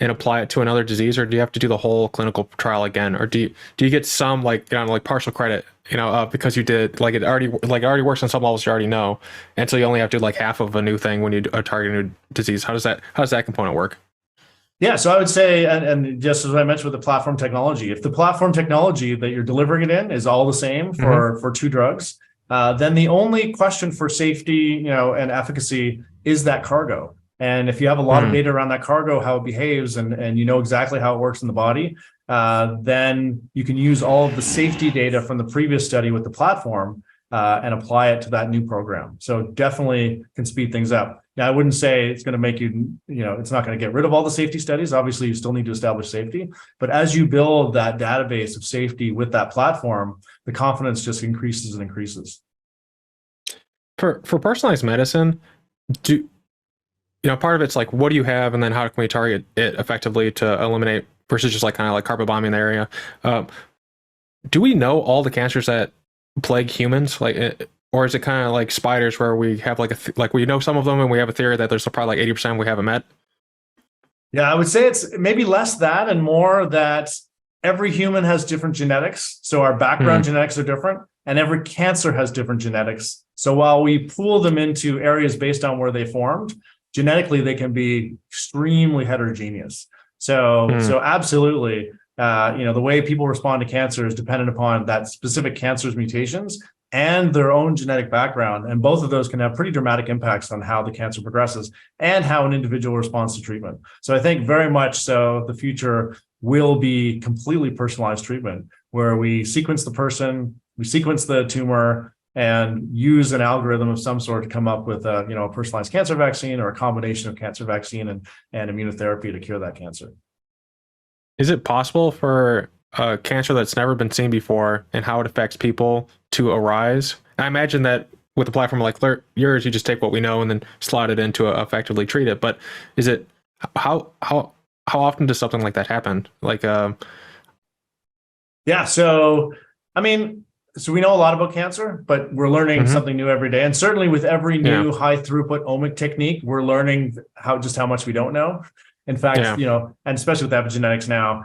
and apply it to another disease, or do you have to do the whole clinical trial again, or do you get some like like partial credit, because you did like it already works on some levels you already know, and so you only have to do like half of a new thing when you target a new disease. How does that component work? Yeah, so I would say, and just as I mentioned with the platform technology, if the platform technology that you're delivering it in is all the same for two drugs, then the only question for safety, and efficacy is that cargo. And if you have a lot of data around that cargo, how it behaves, and you know exactly how it works in the body, then you can use all of the safety data from the previous study with the platform and apply it to that new program. So definitely can speed things up. Now, I wouldn't say it's going to make it's not going to get rid of all the safety studies. Obviously, you still need to establish safety. But as you build that database of safety with that platform, the confidence just increases and increases. For personalized medicine, part of it's like, what do you have, and then how can we target it effectively to eliminate, versus just like kind of like carpet bombing the area. Do we know all the cancers that plague humans, or is it kind of like spiders where we have we know some of them and we have a theory that there's probably like 80% we haven't met? Yeah, I would say it's maybe less that and more that every human has different genetics. So our background genetics are different, and every cancer has different genetics. So while we pool them into areas based on where they formed, genetically they can be extremely heterogeneous. So absolutely, the way people respond to cancer is dependent upon that specific cancer's mutations and their own genetic background. And both of those can have pretty dramatic impacts on how the cancer progresses and how an individual responds to treatment. So I think very much so the future will be completely personalized treatment, where we sequence the person, we sequence the tumor, and use an algorithm of some sort to come up with a personalized cancer vaccine or a combination of cancer vaccine and immunotherapy to cure that cancer. Is it possible for a cancer that's never been seen before and how it affects people to arise? I imagine that with a platform like yours, you just take what we know and then slot it in to effectively treat it. But is it how often does something like that happen? Yeah, so I mean, so we know a lot about cancer, but we're learning something new every day. And certainly with every new high throughput omic technique, we're learning how much we don't know. In fact, and especially with epigenetics now,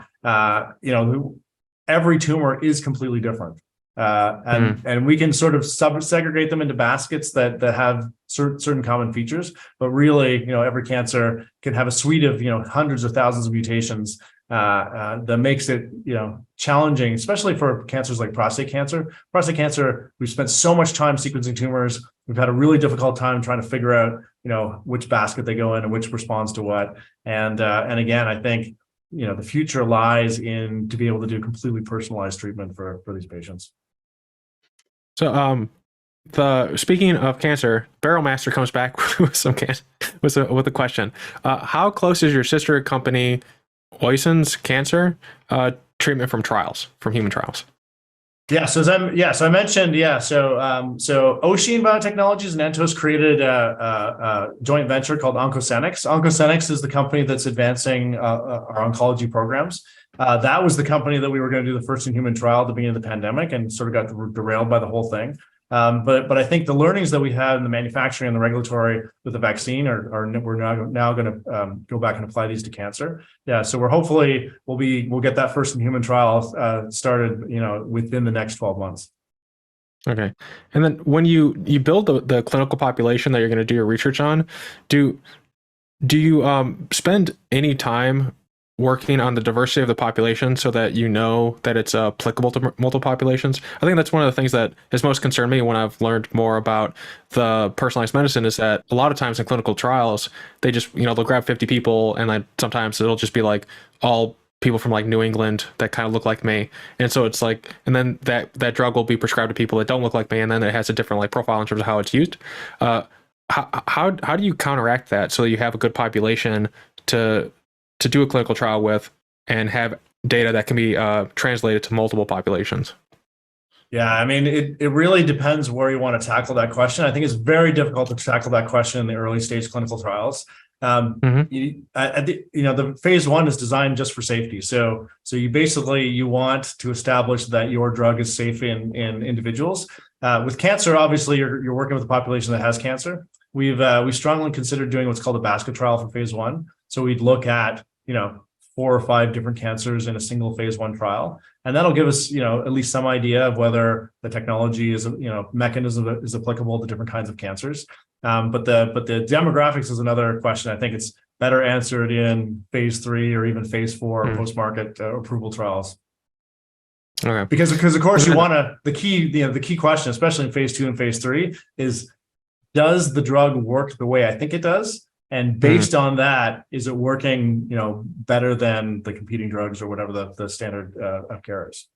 every tumor is completely different. And we can sort of segregate them into baskets that have certain common features, but really, every cancer can have a suite of, hundreds of thousands of mutations that makes it, challenging, especially for cancers like prostate cancer. Prostate cancer, we've spent so much time sequencing tumors. We've had a really difficult time trying to figure out, which basket they go in and which responds to what. And again, I think, the future lies in to be able to do completely personalized treatment for these patients. So, speaking of cancer, Barrel Master comes back with with a question. How close is your sister company, Oyson's Cancer, treatment from human trials? Yeah, so I mentioned, so Ocean Biotechnologies and Entos created a joint venture called Oncocenix. Oncocenix is the company that's advancing our oncology programs. That was the company that we were going to do the first in human trial at the beginning of the pandemic, and sort of got derailed by the whole thing. But I think the learnings that we had in the manufacturing and the regulatory with the vaccine we're now going to go back and apply these to cancer. Yeah, so we'll get that first in human trial started, within the next 12 months. Okay, and then when you build the clinical population that you're going to do your research on, do you spend any time working on the diversity of the population so that that it's applicable to multiple populations? I think that's one of the things that has most concerned me when I've learned more about the personalized medicine, is that a lot of times in clinical trials, they just, they'll grab 50 people, and then sometimes it'll just be like all people from like New England that kind of look like me. And so it's like, and then that drug will be prescribed to people that don't look like me, and then it has a different like profile in terms of how it's used. How do you counteract that so that you have a good population to do a clinical trial with and have data that can be translated to multiple populations? Yeah, I mean, it really depends where you want to tackle that question. I think it's very difficult to tackle that question in the early stage clinical trials. The phase 1 is designed just for safety. So you want to establish that your drug is safe in individuals. With cancer, obviously, you're working with a population that has cancer. We strongly considered doing what's called a basket trial for phase 1. So we'd look at 4 or 5 different cancers in a single phase 1 trial. And that'll give us, at least some idea of whether the technology is, mechanism is applicable to different kinds of cancers. But the demographics is another question. I think it's better answered in phase 3 or even phase 4 post-market approval trials. Okay. Because of course you want to, the key question, especially in phase 2 and phase 3, is does the drug work the way I think it does? And based on that, is it working, better than the competing drugs or whatever the standard of care is?